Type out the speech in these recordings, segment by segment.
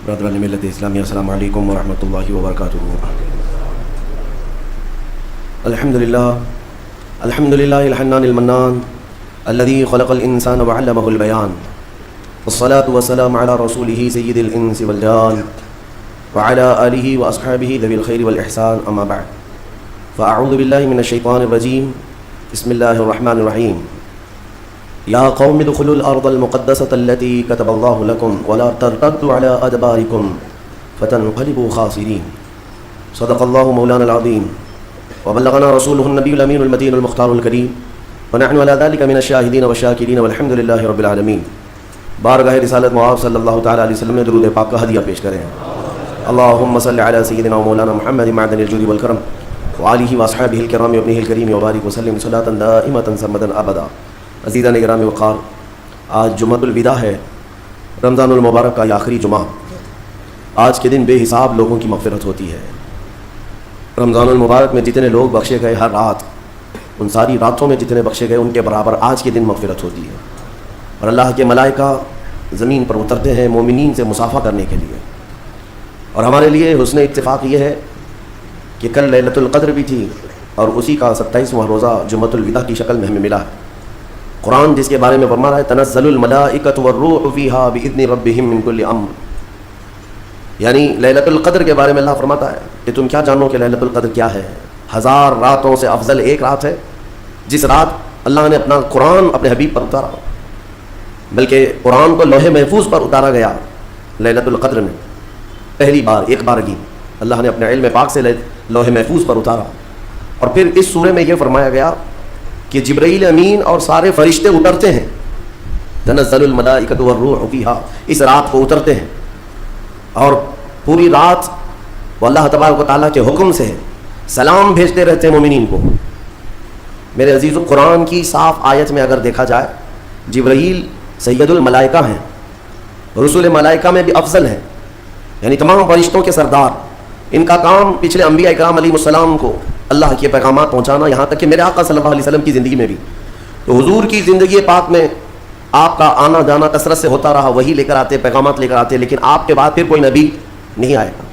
برادران ملت اسلامی، السلام علیکم ورحمۃ اللہ وبرکاتہ۔ الحمد للہ الحنان المنان الذي خلق الانسان وعلمه البیان، والصلاة والسلام على رسوله سید الانس والجان وعلى آلہ واصحابہ ذوی الخیر والاحسان، اما بعد فاعوذ باللہ من الشیطان الرجیم، بسم اللہ الرحمن الرحیم۔ یا قوم ادخلوا الارض المقدسة التي كتب اللہ لکم ولا ترتدوا على ادبارکم فتنقلبوا خاسرین۔ صدق اللہ مولانا العظیم وبلغنا رسوله النبی الامین المتین المختار الکریم، ونحن على ذلك من الشاہدین والشاکرین والحمد للہ رب العالمین۔ بارگاہ رسالت معاذ صلی اللہ تعالی علیہ وسلم نے درود پاک کا ہدیہ پیش کریں۔ اللہم صل علی سیدنا و مولانا محمد معدن الجود والکرم وآلہ واصحابہ الکرام وابنہ الکریم وبارک وسلم صلاۃ دائمۃ سرمدا ابدا۔ عزیزان گرامی وقار، آج جمعۃ الوداع ہے، رمضان المبارک کا یہ آخری جمعہ۔ آج کے دن بے حساب لوگوں کی مغفرت ہوتی ہے۔ رمضان المبارک میں جتنے لوگ بخشے گئے ہر رات، ان ساری راتوں میں جتنے بخشے گئے ان کے برابر آج کے دن مغفرت ہوتی ہے، اور اللہ کے ملائکہ زمین پر اترتے ہیں مومنین سے مصافحہ کرنے کے لیے۔ اور ہمارے لیے حسن اتفاق یہ ہے کہ کل لیلۃ القدر بھی تھی، اور اسی کا 27واں روزہ جمعۃ الوداع کی شکل میں ہمیں ملا ہے۔ قرآن جس کے بارے میں فرما رہا ہے تنزل الملائکۃ والروح فیہا باذن ربہم من کل امر، یعنی لیلۃ القدر کے بارے میں اللہ فرماتا ہے کہ تم کیا جانو کہ لیلۃ القدر کیا ہے؟ 1000 راتوں سے افضل ایک رات ہے جس رات اللہ نے اپنا قرآن اپنے حبیب پر اتارا، بلکہ قرآن کو لوح محفوظ پر اتارا گیا لیلۃ القدر میں پہلی بار، ایک بارگی اللہ نے اپنے علم پاک سے لوح محفوظ پر اتارا۔ اور پھر اس سورہ میں یہ فرمایا گیا کہ جبرائیل امین اور سارے فرشتے اترتے ہیں، تنزل الملائکۃ والروح فیہا، اس رات کو اترتے ہیں، اور پوری رات وہ اللہ تبارک و تعالیٰ کے حکم سے سلام بھیجتے رہتے ہیں مومنین کو۔ میرے عزیزو، قرآن کی صاف آیت میں اگر دیکھا جائے جبرائیل سید الملائکہ ہیں، رسول ملائکہ میں بھی افضل ہیں، یعنی تمام فرشتوں کے سردار۔ ان کا کام پچھلے انبیاء اکرام علیہ السلام کو اللہ کے پیغامات پہنچانا، یہاں تک کہ میرے آقا صلی اللہ علیہ وسلم کی زندگی میں بھی، تو حضور کی زندگی پاک میں آپ کا آنا جانا کثرت سے ہوتا رہا، وہی لے کر آتے، پیغامات لے کر آتے، لیکن آپ کے بعد پھر کوئی نبی نہیں آئے گا۔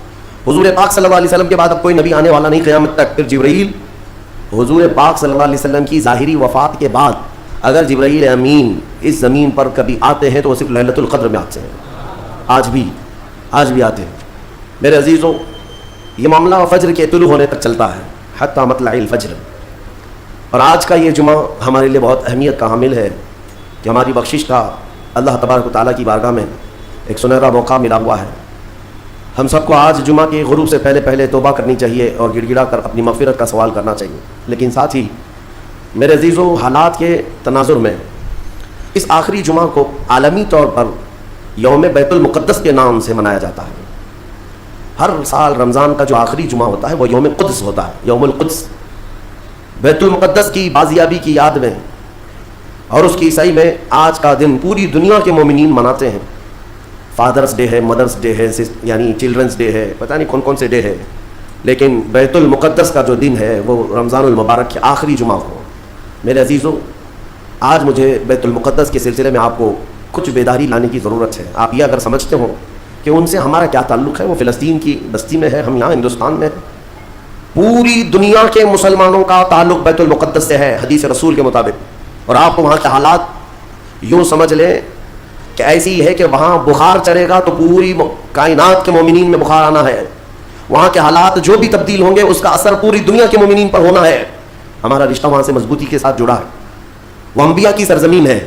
حضور پاک صلی اللہ علیہ وسلم کے بعد اب کوئی نبی آنے والا نہیں قیامت تک۔ پھر جبرائیل حضور پاک صلی اللہ علیہ وسلم کی ظاہری وفات کے بعد اگر جبرائیل امین اس زمین پر کبھی آتے ہیں تو وہ صرف لیلۃ القدر میں آتے ہیں، آج بھی آتے ہیں۔ میرے عزیزوں، یہ معاملہ فجر کے طلوع ہونے تک چلتا ہے، حتی مطلع الفجر، اور آج کا یہ جمعہ ہمارے لیے بہت اہمیت کا حامل ہے کہ ہماری بخشش کا اللہ تبارک و تعالیٰ کی بارگاہ میں ایک سنہرا موقع ملا ہوا ہے۔ ہم سب کو آج جمعہ کے غروب سے پہلے توبہ کرنی چاہیے اور گڑ گڑا کر اپنی مغفرت کا سوال کرنا چاہیے، لیکن ساتھ ہی میرے عزیزوں، حالات کے تناظر میں اس آخری جمعہ کو عالمی طور پر یوم بیت المقدس کے نام سے منایا جاتا ہے۔ ہر سال رمضان کا جو آخری جمعہ ہوتا ہے وہ یوم قدس ہوتا ہے، یوم القدس، بیت المقدس کی بازیابی کی یاد میں، اور اس کی عیسائی میں آج کا دن پوری دنیا کے مومنین مناتے ہیں۔ فادرز ڈے ہے، مدرس ڈے ہے، یعنی چلڈرنس ڈے ہے، پتہ نہیں کون سے ڈے ہے، لیکن بیت المقدس کا جو دن ہے وہ رمضان المبارک کے آخری جمعہ کو۔ میرے عزیزوں، آج مجھے بیت المقدس کے سلسلے میں آپ کو کچھ بیداری لانے کی ضرورت ہے۔ آپ یہ اگر سمجھتے ہو کہ ان سے ہمارا کیا تعلق ہے، وہ فلسطین کی بستی میں ہے، ہم یہاں ہندوستان میں ہیں، پوری دنیا کے مسلمانوں کا تعلق بیت المقدس سے ہے حدیث رسول کے مطابق، اور آپ کو وہاں کے حالات یوں سمجھ لیں کہ ایسی ہے کہ وہاں بخار چڑھے گا تو پوری کائنات کے مومنین میں بخار آنا ہے، وہاں کے حالات جو بھی تبدیل ہوں گے اس کا اثر پوری دنیا کے مومنین پر ہونا ہے۔ ہمارا رشتہ وہاں سے مضبوطی کے ساتھ جڑا ہے، وہ انبیاء کی سرزمین ہے۔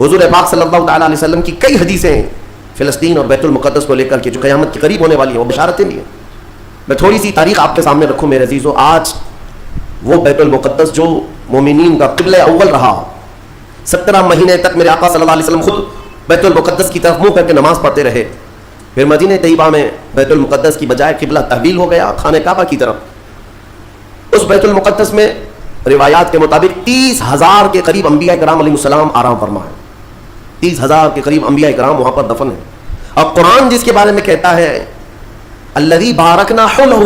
حضور پاک صلی اللہ تعالیٰ علیہ وسلم کی کئی حدیثیں فلسطین اور بیت المقدس کو لے کر کے جو قیامت کے قریب ہونے والی ہیں وہ بشارتیں بھی ہیں۔ میں تھوڑی سی تاریخ آپ کے سامنے رکھوں میرے عزیزوں۔ آج وہ بیت المقدس جو مومنین کا قبلہ اول رہا، 17 مہینے تک میرے آقا صلی اللہ علیہ وسلم خود بیت المقدس کی طرف منہ کر کے نماز پڑھتے رہے، پھر مدینہ طیبہ میں بیت المقدس کی بجائے قبلہ تحویل ہو گیا خانہ کعبہ کی طرف۔ اس بیت المقدس میں روایات کے مطابق 30,000 کے قریب انبیاء کرام علیہ السلام آرام فرما ہے، 30,000 کے قریب انبیاء کرام وہاں پر دفن ہیں۔ اور قرآن جس کے بارے میں کہتا ہے الذی بارکنا حولہ،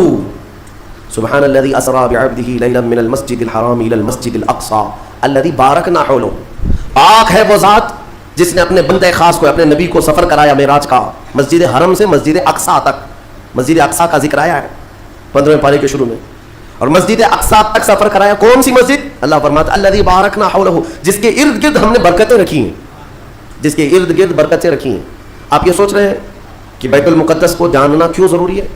سبحان الذی اسری بعبدہ لیلا من المسجد الحرام الی المسجد الاقصی الذی بارکنا حولہ، پاک ہے وہ ذات جس نے اپنے بندے خاص کو، اپنے نبی کو سفر کرایا معراج کا، مسجد حرم سے مسجد اقصیٰ تک، مسجد اقصیٰ کا ذکر آیا ہے 15ویں پارے کے شروع میں، اور مسجد اقصیٰ تک سفر کرایا. کون سی مسجد؟ اللہ فرماتا الذی بارکنا حولہ، جس کے ارد گرد ہم نے برکتیں رکھی ہیں، جس کے ارد گرد برکتیں رکھی ہیں. آپ یہ سوچ رہے ہیں کہ بیت المقدس کو جاننا کیوں ضروری ہے؟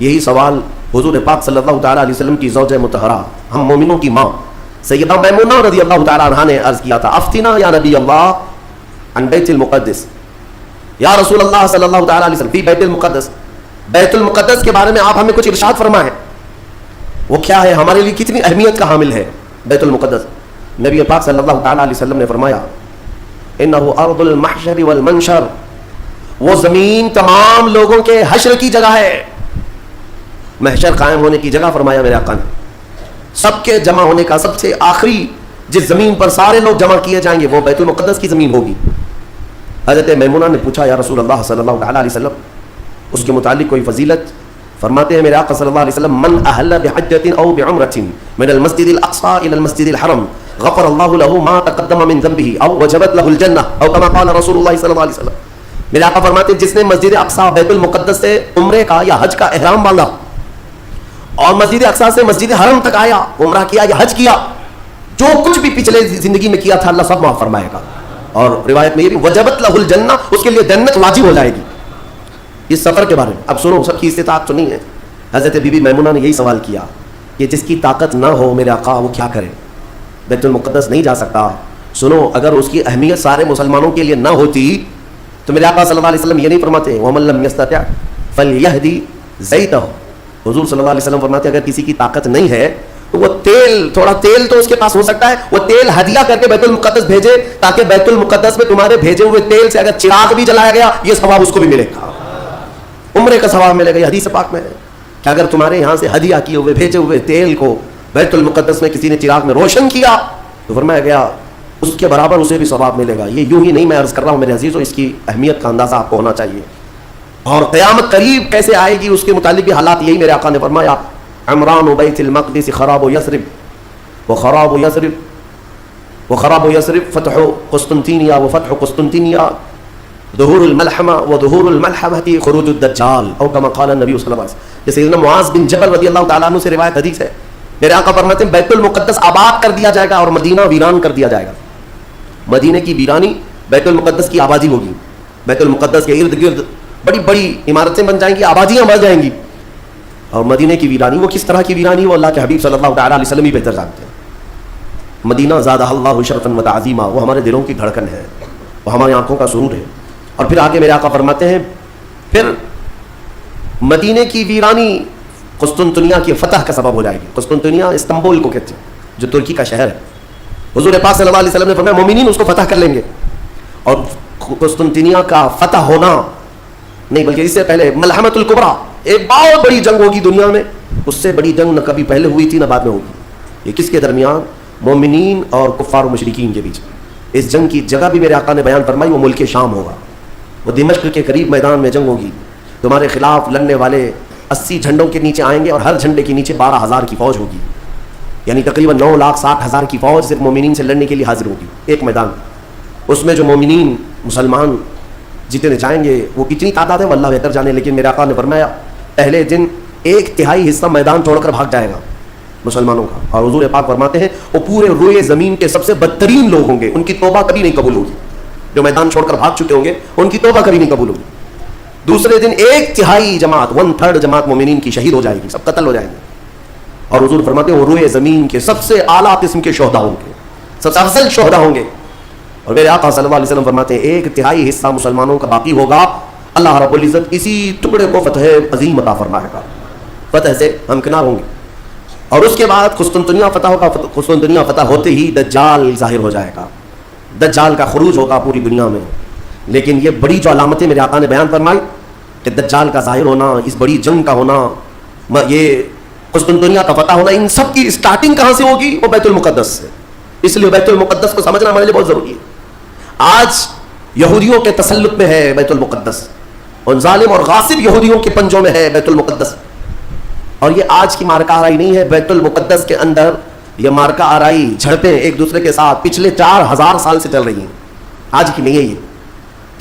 یہی سوال حضور پاک صلی اللہ تعالیٰ علیہ وسلم کی زوجہ مطہرہ، ہم مومنوں کی ماں سیدہ میمونہ رضی اللہ تعالیٰ عنہا نے عرض کیا تھا افتنا یا نبی اللہ عن بیت المقدس، یا رسول اللہ صلی اللہ تعالیٰ علیہ وسلم فی بیت المقدس، بیت المقدس کے بارے میں آپ ہمیں کچھ ارشاد فرمائیں، وہ کیا ہے، ہمارے لیے کتنی اہمیت کا حامل ہے بیت المقدس. نبی پاک صلی اللہ تعالیٰ علیہ وسلم نے فرمایا انہ ارض المحشر والمنشر، وہ زمین تمام لوگوں کے حشر کی جگہ ہے، محشر قائم ہونے کی جگہ فرمایا میرے آقا نے. سب کے جمع ہونے کا سب سے آخری جس زمین پر سارے لوگ جمع کیے جائیں گے وہ بیت المقدس کی زمین ہوگی. حضرت میمونہ نے پوچھا یا رسول اللہ صلی اللہ علیہ وسلم اس کے متعلق کوئی فضیلت؟ فرماتے ہیں میرے آقا صلی اللہ علیہ وسلم من احل بحجۃ او بعمرۃ من المسجد الاقصى الى المسجد الحرم غفر اللہ له ما تقدم من ذنبه او وجبت له الجنہ او كما قال رسول اللہ صلی اللہ علیہ وسلم. میرے آقا فرماتے ہیں جس نے مسجد اقصیٰ بیت المقدس سے عمرے کا یا حج کا احرام باندھا اور مسجد اقصیٰ سے مسجد حرم تک آیا، عمرہ کیا یا حج کیا، جو کچھ بھی پچھلے زندگی میں کیا تھا اللہ سب معاف فرمائے گا. اور روایت میں یہ بھی وجبت لہ الجنہ، اس کے لیے جنت واجب ہو جائے گی. اس سفر کے بارے میں اب سنو، سب کی استطاعت تو نہیں ہے. حضرت بی بی میمونہ نے یہی سوال کیا کہ جس کی طاقت نہ ہو میرے آقا وہ کیا کرے، بیت المقدس نہیں جا سکتا. سنو، اگر اس کی اہمیت سارے مسلمانوں کے لیے نہ ہوتی تو میرے آقا صلی اللہ علیہ وسلم یہ نہیں فرماتے وَمَن لَّمْ يَسْتَطِعْ فَلْيَهْدِ زَيْتَهُ. حضور صلی اللہ علیہ وسلم فرماتے اگر کسی کی طاقت نہیں ہے تو وہ تیل، تھوڑا تیل تو اس کے پاس ہو سکتا ہے، وہ تیل ہدیہ کر کے بیت المقدس بھیجے تاکہ بیت المقدس میں تمہارے بھیجے ہوئے تیل سے اگر چراغ بھی جلایا گیا یہ ثواب اس کو بھی ملے گا، عمرے کا ثواب ملے گا. یہ حدیث پاک میں ہے کہ اگر تمہارے یہاں سے ہدیہ کیے ہوئے بھیجے ہوئے تیل کو بیت المقدس میں کسی نے چراغ میں روشن کیا تو فرمایا گیا اس کے برابر اسے بھی ثواب ملے گا. یہ یوں ہی نہیں میں عرض کر رہا ہوں میرے عزیزو، اس کی اہمیت کا اندازہ آپ کو ہونا چاہیے. اور قیامت قریب کیسے آئے گی اس کے متعلق بھی حالات یہی میرے آقا نے فرمایا عمران بیت المقدس خراب یثرب وخراب یثرب وخراب یثرب فتح قسطنطینیہ وفتح قسطنطینیہ ظہور الملحمہ وظہور الملحمہ خروج الدجال او کما قال النبی صلی اللہ علیہ وسلم. جیسے سیدنا معاذ بن جبل رضی اللہ تعالیٰ عنہ سے روایت حدیث ہے میرے آقا فرماتے ہیں بیت المقدس آباد کر دیا جائے گا اور مدینہ ویران کر دیا جائے گا. مدینہ کی ویرانی بیت المقدس کی آبادی ہوگی. بیت المقدس کے ارد گرد بڑی بڑی عمارتیں بن جائیں گی، آبادیاں بڑھ جائیں گی. اور مدینہ کی ویرانی وہ کس طرح کی ویرانی وہ اللہ کے حبیب صلی اللہ تعالیٰ علیہ وسلم ہی بہتر جانتے ہیں. مدینہ زادہ اللہ شرفا و تعظیما، وہ ہمارے دلوں کی دھڑکن ہے، وہ ہماری آنکھوں کا سرور ہے. اور پھر آگے میرے آقا فرماتے ہیں پھر مدینہ کی ویرانی قسطنطنیہ کی فتح کا سبب ہو جائے گی. قسطنطنیہ استنبول کو کہتے ہیں جو ترکی کا شہر ہے. حضور پاک صلی اللہ علیہ وسلم نے فرمایا مومنین اس کو فتح کر لیں گے. اور قسطنطنیہ کا فتح ہونا نہیں بلکہ اس سے پہلے ملحمۃ الکبریٰ، ایک بہت بڑی جنگ ہوگی دنیا میں، اس سے بڑی جنگ نہ کبھی پہلے ہوئی تھی نہ بعد میں ہوگی. یہ کس کے درمیان؟ مومنین اور کفار و مشرکین کے بیچ. اس جنگ کی جگہ بھی میرے آقا نے بیان فرمائی وہ ملک شام ہوگا، وہ دمشق کے قریب میدان میں جنگ ہوگی. تمہارے خلاف لڑنے والے 80 جھنڈوں کے نیچے آئیں گے اور ہر جھنڈے کے نیچے 12,000 کی فوج ہوگی، یعنی تقریباً 9,60,000 کی فوج صرف مومنین سے لڑنے کے لیے حاضر ہوگی ایک میدان. اس میں جو مومنین مسلمان جتنے جائیں گے وہ کتنی تعداد ہے وہ اللہ بہتر جانے، لیکن میرے آقا نے فرمایا پہلے دن 1/3 حصہ میدان چھوڑ کر بھاگ جائے گا مسلمانوں کا. اور حضور پاک فرماتے ہیں وہ پورے روئے زمین کے سب سے بدترین لوگ ہوں گے، ان کی توبہ کبھی نہیں قبول ہوگی. جو میدان چھوڑ کر بھاگ چکے ہوں گے ان کی توبہ کبھی نہیں قبول ہوگی. دوسرے دن 1/3 جماعت 1/3 جماعت مومنین کی شہید ہو جائے گی، سب قتل ہو جائیں گے. اور حضور فرماتے ہیں وہ روئے زمین کے سب سے اعلیٰ قسم کے شہداء ہوں گے، سب سے افضل شہداء ہوں گے. اور میرے آقا صلی اللہ علیہ وسلم فرماتے ہیں 1/3 حصہ مسلمانوں کا باقی ہوگا، اللہ رب العزت اسی ٹکڑے کو فتح عظیم عطا فرمائے گا، فتح سے ہمکنار ہوں گے. اور اس کے بعد قسطنطنیہ فتح ہوگا. قسطنطنیہ فتح ہوتے ہی دجال ظاہر ہو جائے گا، دجال کا خروج ہوگا پوری دنیا میں. لیکن یہ بڑی جو علامتیں میرے آقا نے بیان فرمائی کہ دجال کا ظاہر ہونا، اس بڑی جنگ کا ہونا، یہ قسطنطنیہ کا فتح ہونا، ان سب کی اسٹارٹنگ کہاں سے ہوگی؟ وہ بیت المقدس سے. اس لیے بیت المقدس کو سمجھنا ہمارے لیے بہت ضروری ہے. آج یہودیوں کے تسلط میں ہے بیت المقدس، اور ظالم اور غاصب یہودیوں کے پنجوں میں ہے بیت المقدس. اور یہ آج کی مارکہ آرائی نہیں ہے، بیت المقدس کے اندر یہ مارکہ آرائی جھڑپیں ایک دوسرے کے ساتھ پچھلے 4000 سال سے چل رہی ہیں، آج کی نہیں ہے. یہ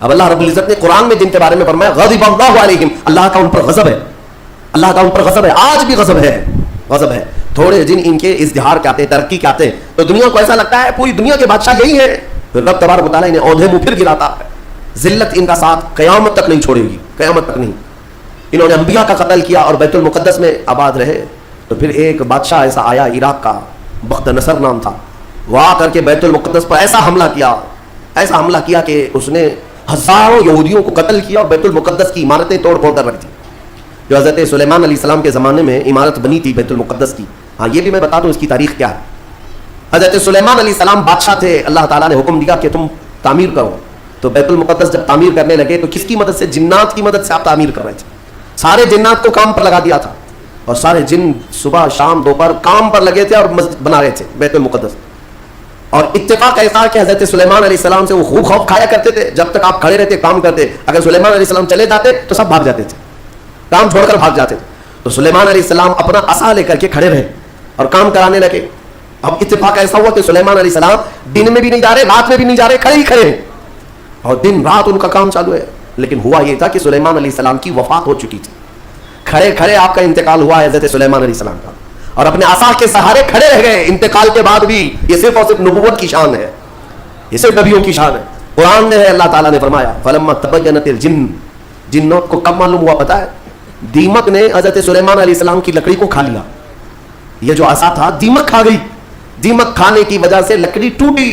اب اللہ رب العزت نے قرآن میں جن کے بارے میں فرمایا غضب اللہ علیہم، اللہ کا ان پر غضب ہے، اللہ کا ان پر غضب ہے، آج بھی غضب ہے، غضب ہے۔ تھوڑے جن ان کے ازدہار کے آتے ہیں، ترقی کے آتے ہیں، تو دنیا کو ایسا لگتا ہے پوری دنیا کے بادشاہ یہی ہے، پھر رب تبارک و تعالیٰ انہیں عہدے منہ پھر گراتا ہے۔ ذلت ان کا ساتھ قیامت تک نہیں چھوڑے گی، قیامت تک نہیں۔ انہوں نے انبیاء کا قتل کیا اور بیت المقدس میں آباد رہے، تو پھر ایک بادشاہ ایسا آیا عراق کا، بخت نصر نام تھا، وہ آ کر کے بیت المقدس پر ایسا حملہ کیا، ایسا حملہ کیا کہ اس نے ہزاروں یہودیوں کو قتل کیا اور بیت المقدس کی عمارتیں توڑ پھوڑ کر رکھ دی، جو حضرت سلیمان علیہ السلام کے زمانے میں عمارت بنی تھی بیت المقدس کی۔ ہاں یہ بھی میں بتا دوں اس کی تاریخ کیا ہے۔ حضرت سلیمان علیہ السلام بادشاہ تھے، اللہ تعالیٰ نے حکم دیا کہ تم تعمیر کرو، تو بیت المقدس جب تعمیر کرنے لگے تو کس کی مدد سے؟ جنات کی مدد سے آپ تعمیر کر رہے تھے، سارے جنات کو کام پر لگا دیا تھا، اور سارے جن صبح شام دوپہر کام پر لگے تھے اور مسجد بنا رہے تھے بیت المقدس۔ اور اتفاق ایسا کہ حضرت سلیمان علیہ السلام سے وہ خوب خوف کھایا کرتے تھے، جب تک آپ کھڑے رہتے کام کرتے، اگر سلیمان علیہ السلام چلے جاتے تو سب بھاگ جاتے تھے، کام چھوڑ کر بھاگ جاتے تھے۔ تو سلیمان علیہ السلام اپنا عصا لے کر کے کھڑے رہے اور کام کرانے لگے۔ اب اتفاق ایسا ہوا کہ سلیمان علیہ السلام دن میں بھی نہیں جا رہے، رات میں بھی نہیں جا رہے، کھڑے ہی کھڑے ہیں، اور دن رات ان کا کام چالو ہے۔ لیکن ہوا یہ تھا کہ سلیمان علیہ السلام کی وفات ہو چکی تھی، کھڑے کھڑے آپ کا انتقال ہوا ہے حضرت سلیمان علیہ السلام کا، اور اپنے عصا کے سہارے کھڑے رہ گئے انتقال کے بعد بھی۔ یہ صرف اور صرف نبوت کی شان ہے، یہ صرف نبیوں کی شان ہے۔ قرآن میں ہے، اللہ تعالیٰ نے فرمایا فلما تبینت الجن، جنوں کو کب معلوم ہوا پتہ ہے؟ دیمک نے حضرت سلیمان علیہ السلام کی لکڑی کو کھا لیا، یہ جو عصا تھا دیمک کھا گئی، دیمک کھانے کی وجہ سے لکڑی ٹوٹی،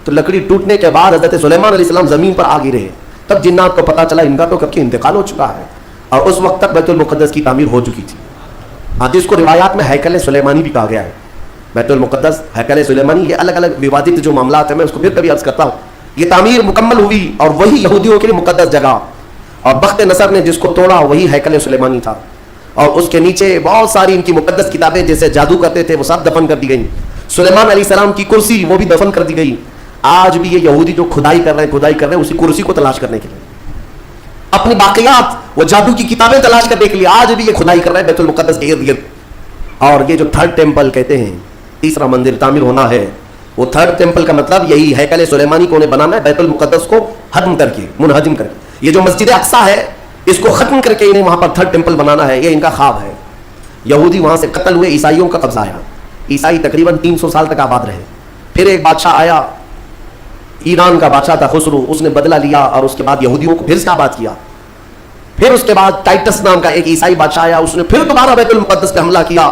تو لکڑی ٹوٹنے کے بعد حضرت سلیمان علیہ السلام زمین پر آ گرے، تب جنات کو پتہ چلا ان کا تو کب کی انتقال ہو چکا ہے، اور اس وقت تک بیت المقدس کی تعمیر ہو چکی تھی۔ ہاں جس کو روایات میں ہیکل سلیمانی بھی کہا گیا ہے، بیت المقدس ہیکل سلیمانی، یہ الگ الگ ووادت جو معاملات ہیں میں اس کو پھر کبھی عرض کرتا ہوں۔ یہ تعمیر مکمل ہوئی اور وہی یہودیوں کے لیے مقدس جگہ، اور بخت نصر نے جس کو توڑا وہی ہیکل سلیمانی تھا، اور اس کے نیچے بہت ساری ان کی مقدس کتابیں جیسے جادو کرتے تھے وہ سب دفن کر دی گئیں۔ سلیمان علیہ السلام کی کرسی وہ بھی دفن کر دی گئی۔ آج بھی یہ یہودی جو کھدائی کر رہے ہیں اسی کرسی کو تلاش کرنے کے لیے، اپنی باقیات وہ جادو کی کتابیں تلاش کرنے کے لیے آج بھی یہ کھدائی کر رہے ہیں بیت المقدس کے ارد گرد۔ اور یہ جو تھرڈ ٹیمپل کہتے ہیں، تیسرا مندر تعمیر ہونا ہے، وہ تھرڈ ٹیمپل کا مطلب یہی ہیکل سلیمانی کو انہیں بنانا ہے، بیت المقدس کو ہدم کر کے، منہدم کر کے۔ یہ جو مسجد اقصیٰ ہے اس کو ختم کر کے انہیں وہاں پر تھرڈ ٹیمپل بنانا ہے، یہ ان کا خواب ہے۔ یہودی وہاں سے قتل ہوئے، عیسائیوں کا قبضہ آیا، عیسائی تقریباً 300 سال تک آباد رہے۔ پھر ایک بادشاہ آیا، ایران کا بادشاہ تھا خسرو، اس نے بدلہ لیا اور اس کے بعد یہودیوں کو پھر سے آباد کیا۔ پھر اس کے بعد ٹائٹس نام کا ایک عیسائی بادشاہ آیا، اس نے پھر دوبارہ بیت المقدس پہ حملہ کیا،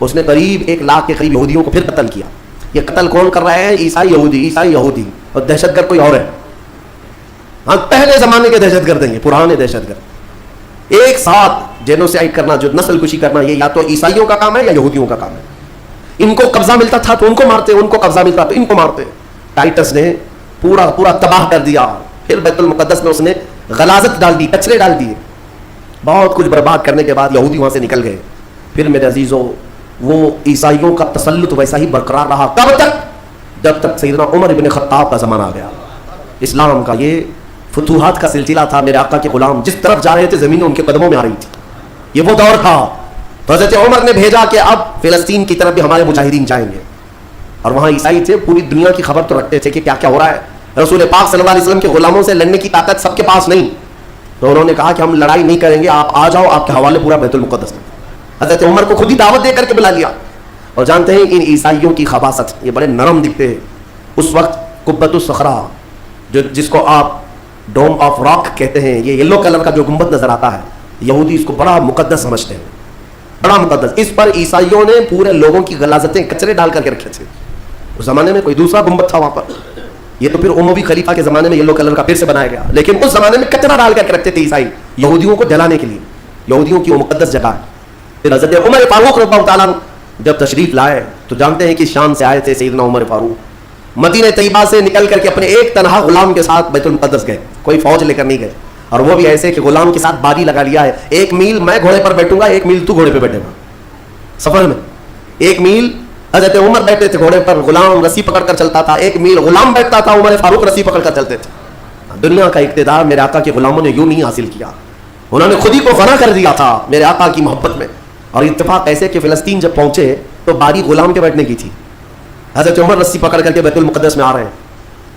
اس نے قریب 1 لاکھ کے قریب یہودیوں کو پھر قتل کیا۔ یہ قتل کون کر رہے ہیں؟ عیسائی یہودی، اور دہشت گرد کوئی اور ہے۔ ہاں پہلے زمانے کے دہشت گرد ہیں، پرانے دہشت گرد، ایک ساتھ جینوسائیڈ کرنا، جو نسل کشی کرنا، یہ یا تو عیسائیوں کا کام ہے یا یہودیوں کا کام ہے۔ ان کو قبضہ ملتا تھا تو ان کو مارتے، ان کو قبضہ ملتا تو ان کو مارتے۔ ٹائٹس نے پورا تباہ کر دیا۔ پھر بیت المقدس میں اس نے غلاظت ڈال دی، کچرے ڈال دیے، بہت کچھ برباد کرنے کے بعد یہودی وہاں سے نکل گئے۔ پھر میرے عزیزوں وہ عیسائیوں کا تسلط ویسا ہی برقرار رہا، کب تک؟ جب تک سیدنا عمر بن خطاب کا زمانہ آ گیا۔ اسلام کا یہ فتوحات کا سلسلہ تھا، میرے آقا کے غلام جس طرف جا رہے تھے زمینیں ان کے قدموں میں آ رہی تھی، یہ وہ دور تھا۔ تو حضرت عمر نے بھیجا کہ اب فلسطین کی طرف بھی ہمارے مجاہدین جائیں گے، اور وہاں عیسائی تھے، پوری دنیا کی خبر تو رکھتے تھے کہ کیا کیا ہو رہا ہے۔ رسول پاک صلی اللہ علیہ وسلم کے غلاموں سے لڑنے کی طاقت سب کے پاس نہیں، تو انہوں نے کہا کہ ہم لڑائی نہیں کریں گے، آپ آ جاؤ، آپ کے حوالے پورا بیت المقدس میں۔ حضرت عمر کو خود ہی دعوت دے کر کے بلا لیا۔ اور جانتے ہیں ان عیسائیوں کی خباثت، یہ بڑے نرم دکھتے ہیں۔ اس وقت قبۃ الصخرہ، جس کو آپ ڈوم آف راک کہتے ہیں، یہ یلو کلر کا جو گنبد نظر آتا ہے، یہودی اس کو بڑا مقدس سمجھتے ہیں، بڑا مقدس۔ اس پر عیسائیوں نے پورے لوگوں کی غلاظتیں کچرے ڈال کر کے رکھے تھے۔ اس زمانے میں کوئی دوسرا گنبد تھا وہاں پر، یہ تو پھر اموی خلیفہ کے زمانے میں یلو کلر کا پھر سے بنایا گیا، لیکن اس زمانے میں کچرا ڈال کر کے رکھتے تھے عیسائی یہودیوں کو جلانے کے لیے، یہودیوں کی وہ مقدس جگہ ہے۔ پھر حضرت عمر فاروق رضی اللہ تعالیٰ جب تشریف لائے تو جانتے ہیں کہ شان سے آئے تھے سیدنا عمر فاروق، مدینہ طیبہ سے نکل کر کے اپنے ایک تنہا غلام کے ساتھ بیت المقدس گئے، کوئی فوج لے کر نہیں گئے، اور وہ بھی ایسے کہ غلام کے ساتھ باری لگا لیا ہے، 1 میل میں گھوڑے پر بیٹھوں گا، 1 میل تو گھوڑے پہ بیٹھے گا، سفر میں 1 میل حضرت عمر بیٹھتے تھے گھوڑے پر، غلام رسی پکڑ کر چلتا تھا، 1 میل غلام بیٹھتا تھا، عمر فاروق رسی پکڑ کر چلتے تھے۔ دنیا کا اقتدار میرے آقا کے غلاموں نے یوں نہیں حاصل کیا، انہوں نے خود ہی کو فنا کر دیا تھا میرے آقا کی محبت میں۔ اور اتفاق ایسے کہ فلسطین جب پہنچے تو باری غلام کے بیٹھنے کی تھی، حضرت عمر رسی پکڑ کر کے بیت المقدس میں آ رہے ہیں،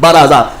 12,000।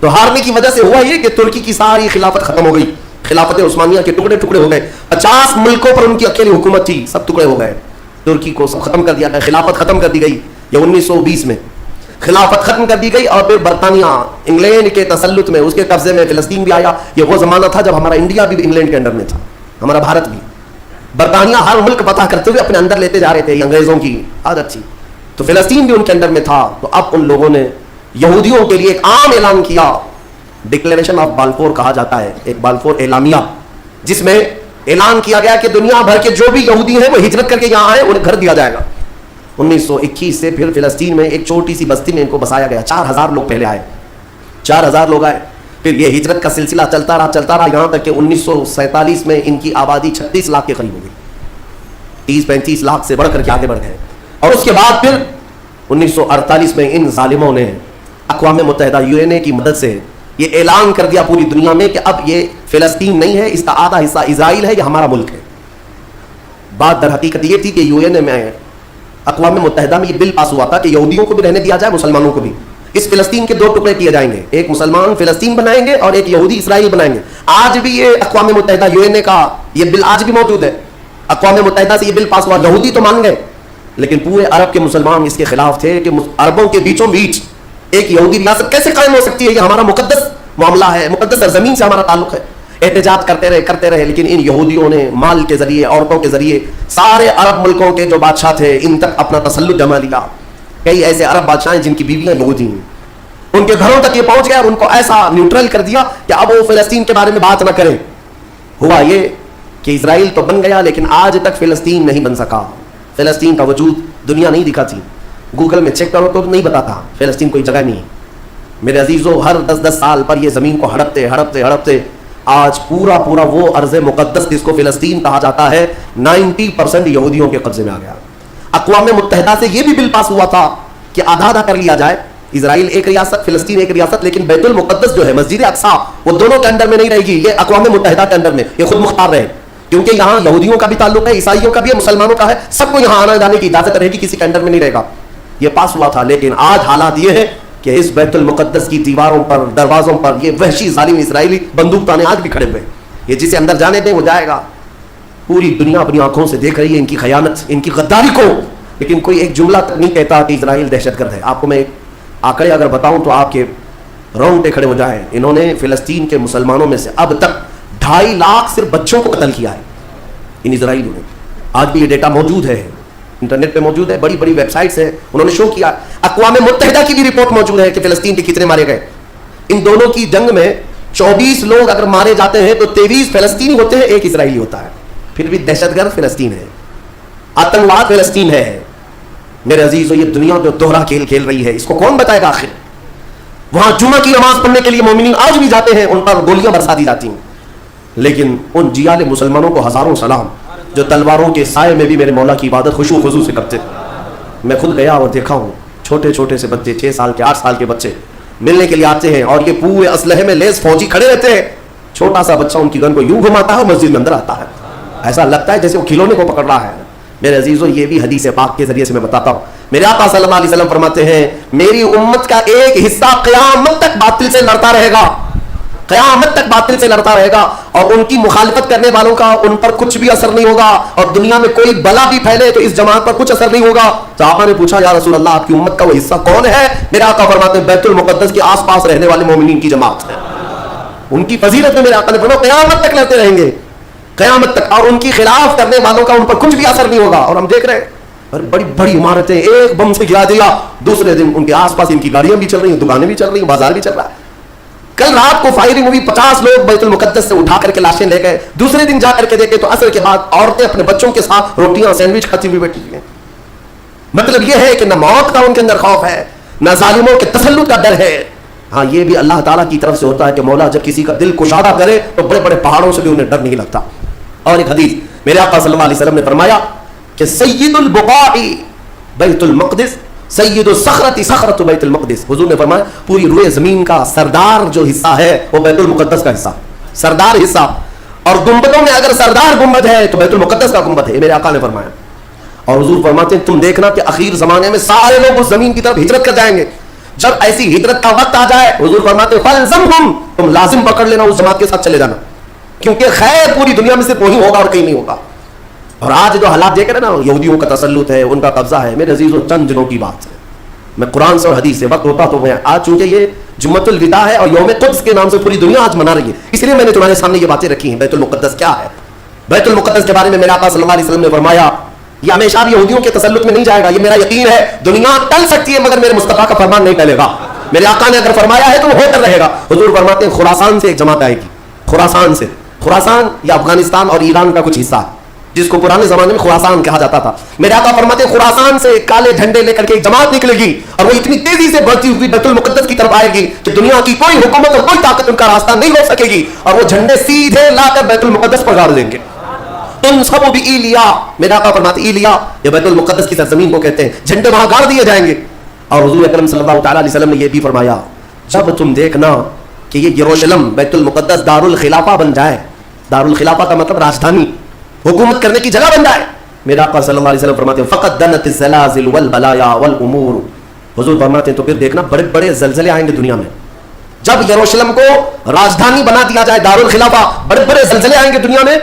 تو ہارنے کی وجہ سے ہوا یہ کہ ترکی کی ساری خلافت ختم ہو گئی. خلافت عثمانیہ کے ٹکڑے ٹکڑے ہو گئے. 50 ملکوں پر ان کی اکیلی حکومت تھی, سب ٹکڑے ہو گئے. ترکی کو سب ختم کر دیا گیا, خلافت ختم کر دی گئی. یہ 1920 میں خلافت ختم کر دی گئی. اور پھر برطانیہ انگلینڈ کے تسلط میں, اس کے قبضے میں فلسطین بھی آیا. یہ وہ زمانہ تھا جب ہمارا انڈیا بھی انگلینڈ کے انڈر میں تھا, ہمارا بھارت بھی. برطانیہ ہر ملک فتح کرتے ہوئے اپنے اندر لیتے جا رہے تھے, یہ انگریزوں کی عادت تھی. تو فلسطین بھی ان کے انڈر میں تھا. تو اب ان لوگوں نے یہودیوں کے لیے ایک عام اعلان کیا, ڈکلیریشن آف بالفور کہا جاتا ہے, ایک بالفور اعلامیہ, جس میں اعلان کیا گیا کہ دنیا بھر کے جو بھی یہودی ہیں وہ ہجرت کر کے یہاں آئے, انہیں گھر دیا جائے گا. 1921 سے پھر فلسطین میں ایک چھوٹی سی بستی میں ان کو بسایا گیا. 4000 لوگ پہلے آئے, 4000 لوگ آئے. پھر یہ ہجرت کا سلسلہ چلتا رہا یہاں تک کہ 1947 میں ان کی آبادی 36 لاکھ کے قریب ہو گئی. 30-35 لاکھ سے بڑھ کر کے آگے بڑھ گئے. اور اس کے بعد پھر 1948 میں ان ظالموں نے اقوام متحدہ UN کی مدد سے یہ اعلان کر دیا پوری دنیا میں کہ اب یہ فلسطین نہیں ہے, اس کا آدھا حصہ اسرائیل ہے, یہ ہمارا ملک ہے. بات در حقیقت یہ تھی کہ UN میں اقوام متحدہ میں یہ بل پاس ہوا تھا کہ یہودیوں کو بھی رہنے دیا جائے, مسلمانوں کو بھی. اس فلسطین کے 2 ٹکڑے کیے جائیں گے, ایک مسلمان فلسطین بنائیں گے اور ایک یہودی اسرائیل بنائیں گے. آج بھی یہ اقوام متحدہ UN کا یہ بل آج بھی موجود ہے. اقوام متحدہ سے یہ بل پاس ہوا. یہودی تو مان گئے, لیکن پورے عرب کے مسلمان اس کے خلاف تھے کہ عربوں کے بیچوں بیچ ایک یہودی ریاست کیسے قائم ہو سکتی ہے, یہ ہمارا مقدس معاملہ ہے, مقدس سرزمین سے ہمارا تعلق ہے. احتجاج کرتے رہے لیکن ان یہودیوں نے مال کے ذریعے, عورتوں کے ذریعے سارے عرب ملکوں کے جو بادشاہ تھے ان تک اپنا تسلط جما لیا. کئی ایسے عرب بادشاہ ہیں جن کی بیویاں یہودی ہیں, ان کے گھروں تک یہ پہنچ گیا اور ان کو ایسا نیوٹرل کر دیا کہ اب وہ فلسطین کے بارے میں بات نہ کریں. ہوا یہ کہ اسرائیل تو بن گیا لیکن آج تک فلسطین نہیں بن سکا. فلسطین کا وجود دنیا نہیں دکھاتی, گوگل میں چیک کرو تو نہیں بتاتا فلسطین کوئی جگہ نہیں ہے. میرے عزیزو, ہر 10 سال پر یہ زمین کو ہڑپتے آج پورا وہ ارض مقدس جس کو فلسطین کہا جاتا ہے 90% یہودیوں کے قبضے میں آ گیا. اقوام متحدہ سے یہ بھی بل پاس ہوا تھا کہ آدھا کر لیا جائے, اسرائیل ایک ریاست, فلسطین ایک ریاست, لیکن بیت المقدس جو ہے, مسجد اقصی, وہ دونوں کے انڈر میں نہیں رہے گی, یہ اقوام متحدہ کے انڈر میں, یہ خود مختار رہے. کیونکہ یہاں یہودیوں کا بھی تعلق ہے, عیسائیوں کا بھی ہے, مسلمانوں کا ہے, سب کو یہاں آنا جانے کی اجازت رہے گی, کسی کے انڈر میں نہیں رہے گا. یہ پاس ہوا تھا. لیکن آج حالات یہ ہے کہ اس بیت المقدس کی دیواروں پر, دروازوں پر یہ وحشی ظالم اسرائیلی بندوق تانے آج بھی کھڑے ہوئے. یہ جسے اندر جانے دیں وہ جائے گا. پوری دنیا اپنی آنکھوں سے دیکھ رہی ہے ان کی خیانت, ان کی غداری کو, لیکن کوئی ایک جملہ تک نہیں کہتا کہ اسرائیل دہشت گرد ہے. آپ کو میں آنکڑے اگر بتاؤں تو آپ کے رونگٹے کھڑے ہو جائیں. انہوں نے فلسطین کے مسلمانوں میں سے اب تک 2.5 لاکھ صرف بچوں کو قتل کیا ہے ان اسرائیلیوں نے. آج بھی یہ ڈیٹا موجود ہے, انٹرنیٹ پہ موجود ہے, بڑی بڑی ویب سائٹس ہیں, انہوں نے شو کیا. اقوام متحدہ کی بھی رپورٹ موجود ہے کہ فلسطین کے کتنے مارے گئے. ان دونوں کی جنگ میں 24 لوگ اگر مارے جاتے ہیں تو 23 فلسطینی ہوتے ہیں, 1 اسرائیلی ہوتا ہے. پھر بھی دہشت گرد فلسطین ہے, آتنکواد فلسطین ہے. میرے عزیزو, یہ دنیا جو دوہرا کھیل رہی ہے, اس کو کون بتائے گا آخر؟ وہاں جمعہ کی نماز پڑھنے کے لیے مومنین آج بھی جاتے ہیں, ان پر گولیاں برسا دی جاتی ہیں. لیکن ان جیال مسلمانوں کو ہزاروں سلام جو تلواروں کے سائے میں بھی میرے مولا کی عبادت خشوع و خضوع سے کرتے. میں خود گیا اور دیکھا ہوں, چھوٹے سے بچے, 6 سال کے 8 سال کے بچے ملنے کے لیے آتے ہیں اور یہ پورے اسلحے میں لیس فوجی کھڑے رہتے ہیں. چھوٹا سا بچہ ان کی گن کو یوں گھماتا ہے اور مسجد میں اندر آتا ہے, ایسا لگتا ہے جیسے وہ کھلونے کو پکڑ رہا ہے. میرے عزیزو, یہ بھی حدیث پاک کے ذریعے سے میں بتاتا ہوں. میرے آقا صلی اللہ علیہ وسلم فرماتے ہیں, میری امت کا ایک حصہ قیامت تک باطل سے لڑتا رہے گا, قیامت تک باطل سے لڑتا رہے گا, اور ان کی مخالفت کرنے والوں کا ان پر کچھ بھی اثر نہیں ہوگا, اور دنیا میں کوئی بلا بھی پھیلے تو اس جماعت پر کچھ اثر نہیں ہوگا. صحابہ نے پوچھا, یا رسول اللہ, آپ کی امت کا وہ حصہ کون ہے؟ میرے آقا فرماتے ہیں, بیت المقدس کے آس پاس رہنے والے مومنین کی جماعت ہے. ان کی فضیلت میں میرے آقا نے فرمایا قیامت تک لڑتے رہیں گے, قیامت تک, اور ان کی خلاف کرنے والوں کا ان پر کچھ بھی اثر نہیں ہوگا. اور ہم دیکھ رہے ہیں بڑی بڑی عمارتیں ایک بم سے گرا دیا, دوسرے دن ان کے آس پاس ان کی گاڑیاں بھی چل رہی ہیں, دکانیں بھی چل رہی ہیں, بازار بھی چل رہا ہے. کل رات کو فائرنگ ہوئی, 50 لوگ بیت المقدس سے اٹھا کر کے لاشیں لے گئے. دوسرے دن جا کر کے دیکھے تو عصر کے بعد عورتیں اپنے بچوں کے ساتھ روٹیاں سینڈوچ کھاتی ہوئی بیٹھی ہیں. مطلب یہ ہے کہ نہ موت کا ان کے اندر خوف ہے, نہ ظالموں کے تسلط کا ڈر ہے. ہاں, یہ بھی اللہ تعالیٰ کی طرف سے ہوتا ہے کہ مولا جب کسی کا دل کشادہ کرے تو بڑے بڑے پہاڑوں سے بھی انہیں ڈر نہیں لگتا. اور ایک حدیث میرے آقا صلی اللہ علیہ وسلم نے فرمایا کہ سید البقاع بیت المقدس, سید الصخرۃ صخرۃ بیت المقدس. حضور نے فرمایا پوری روئے زمین کا سردار جو حصہ ہے وہ بیت المقدس کا حصہ, سردار حصہ. اور گنبدوں میں اگر سردار گنبد ہے تو بیت المقدس کا گنبد ہے, میرے آقا نے فرمایا. اور حضور فرماتے ہیں تم دیکھنا کہ اخیر زمانے میں سارے لوگ اس زمین کی طرف ہجرت کر جائیں گے, جب ایسی ہجرت کا وقت آ جائے حضور فرماتے فلزمہم، تم لازم پکڑ لینا اس جماعت کے ساتھ چلے جانا، کیونکہ خیر پوری دنیا میں صرف وہی ہوگا اور کہیں نہیں ہوگا۔ اور آج جو حالات دیکھ رہے ہیں نا، یہودیوں کا تسلط ہے، ان کا قبضہ ہے، میرے عزیزوں چند دنوں کی بات ہے، میں قرآن سے اور حدیث سے وقت ہوتا تو میں آج، چونکہ یہ جمعۃ الوداع ہے اور یوم قدس کے نام سے پوری دنیا آج منا رہی ہے، اس لیے میں نے تمہارے سامنے یہ باتیں رکھی ہیں۔ بیت المقدس کیا ہے؟ بیت المقدس کے بارے میں میرے آقا صلی اللہ علیہ وسلم نے فرمایا یہ ہمیشہ بھی یہودیوں کے تسلط میں نہیں جائے گا، یہ میرا یقین ہے۔ دنیا ٹل سکتی ہے مگر میرے مصطفیٰ کا فرمان نہیں ٹلے گا، میرے آقا نے اگر فرمایا ہے تو وہ ہو کر رہے گا۔ حضور فرماتے ہیں خراسان سے ایک جماعت آئے گی، خراسان سے، خراسان یا افغانستان اور ایران کا کچھ حصہ جس کو پرانے زمانے میں خراسان کہا جاتا تھا۔ میرے آقا فرماتے ہیں خراسان سے کالے جھنڈے لے کر کے ایک جماعت نکلے گی اور وہ اتنی تیزی سے بڑھتی ہوئی بیت المقدس کی طرف آئے گی کہ دنیا کی کوئی حکومت اور کوئی طاقت ان کا راستہ نہیں روک سکے گی، اور وہ جھنڈے سیدھے لا کر بیت المقدس پر گاڑ دیں گے۔ تنصب بإیلیا، میرے آقا فرماتے ایلیا یہ بیت المقدس کی سرزمین کو کہتے ہیں، جھنڈے وہاں گاڑ دیے جائیں گے۔ اور حضور اکرم صلی اللہ تعالی علیہ وسلم نے یہ بھی فرمایا جب تم دیکھنا کہ یہ یروشلم بیت المقدس دارالخلافہ بن جائے، دارالخلافہ کا مطلب راجدھانی، حکومت کرنے کی جگہ بن جائے، میرے آقا صلی اللہ علیہ وسلم فرماتے ہیں فقط دنت الزلازل والبلایا والامور، حضور فرماتے ہیں تو پھر دیکھنا بڑے بڑے زلزلے آئیں گے دنیا میں۔ جب یروشلم کو راجدھانی بنا دیا جائے دارالخلافہ، بڑے بڑے زلزلے آئیں گے دنیا میں،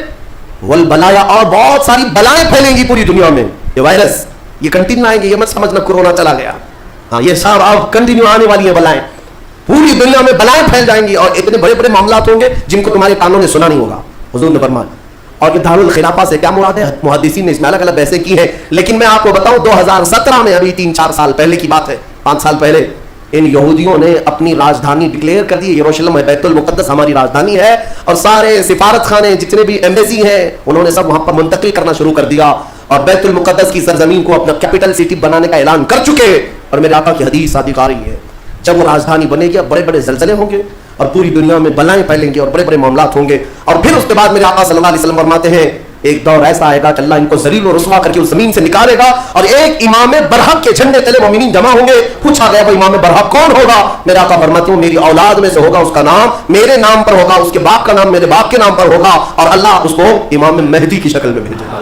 والبلایا اور بہت ساری بلائیں پھیلیں گی پوری دنیا میں، یہ وائرس یہ کنٹینیو آئیں گے، یہ مت سمجھنا کورونا چلا گیا، ہاں یہ سب اب کنٹینیو آنے والی ہیں بلائیں، پوری دنیا میں بلائیں پھیل جائیں گی اور اتنے بڑے بڑے معاملات ہوں گے جن کو تمہارے کانوں نے سنا نہیں ہوگا، حضور نے فرمایا۔ اور یہ دارالخلافہ سے کیا مراد ہے؟ محدثین نے اس میں الگ الگ بحثیں کی ہیں، لیکن میں آپ کو بتاؤں 2017 میں، ابھی 3-4 سال پہلے کی بات ہے، 5 سال پہلے، ان یہودیوں نے اپنی راجدھانی ڈکلیئر کر دی، یروشلم ہے، بیت المقدس ہماری راجدھانی ہے، اور سارے سفارت خانے جتنے بھی ایمبیسی ہیں انہوں نے سب وہاں پر منتقل کرنا شروع کر دیا اور بیت المقدس کی سرزمین کو اپنا کیپٹل سٹی بنانے کا اعلان کر چکے۔ اور میرے آقا کی حدیث صادق آ رہی ہے جب وہ راجدھانی بنے گی بڑے بڑے زلزلے ہوں گے اور پوری دنیا میں بلائیں پھیلیں گی اور بڑے بڑے معاملات ہوں گے، اور پھر اس کے بعد میرے آقا صلی اللہ علیہ وسلم فرماتے ہیں ایک دور ایسا آئے گا کہ اللہ ان کو ذلیل و رسوا کر کے اس زمین سے نکالے گا اور ایک امام برحق کے جھنڈے تلے مومنین جمع ہوں گے۔ پوچھا گیا وہ امام برحق کون ہوگا؟ میرے آقا فرماتے ہیں میری اولاد میں سے ہوگا، اس کا نام میرے نام پر ہوگا، اس کے باپ کا نام میرے باپ کے نام پر ہوگا، اور اللہ اس کو امام مہدی کی شکل میں بھیجے گا۔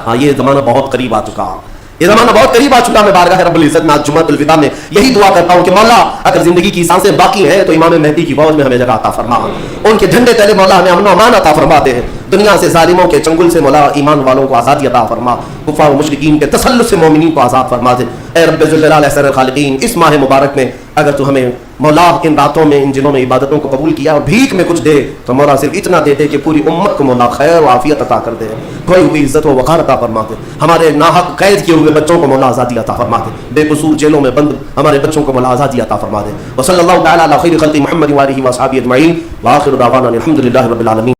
ہاں یہ زمانہ بہت قریب آ چکا، یہ زمانہ بہت قریب آ چکا۔ میں بارگاہ رب العزت میں آج جمعۃ الوداع میں یہی دعا کرتا ہوں کہ مولا اگر زندگی کی سانسیں باقی ہیں تو امام مہدی کی فوج میں ہمیں جگہ عطا فرما، ان کے جھنڈے تلے مولا ہمیں امن و امان عطا فرما دے، دنیا سے ظالموں کے چنگل سے مولا ایمان والوں کو آزادی عطا فرما، کفار و مشرکین کے تسلط سے مومنین کو آزاد فرما دے۔ اے رب ذوالجلال احسن الخالقین، اس ماہ مبارک میں اگر تو ہمیں مولا ان راتوں میں ان دنوں میں عبادتوں کو قبول کیا اور بھیک میں کچھ دے تو مولا صرف اتنا دے دے کہ پوری امت کو مولا خیر و عافیت عطا کر دے، کوئی ہوئی عزت و وقار عطا فرما دے، ہمارے ناحق قید کیے ہوئے بچوں کو مولا آزادی عطا فرما دے، بے قصور جیلوں میں بند ہمارے بچوں کو مولا آزادی عطا فرما دے۔ وصلی اللہ تعالی علی خیر خلق محمد و آلہ و اصحابہ اجمعین، وآخر دعوانا الحمد للہ رب العالمین۔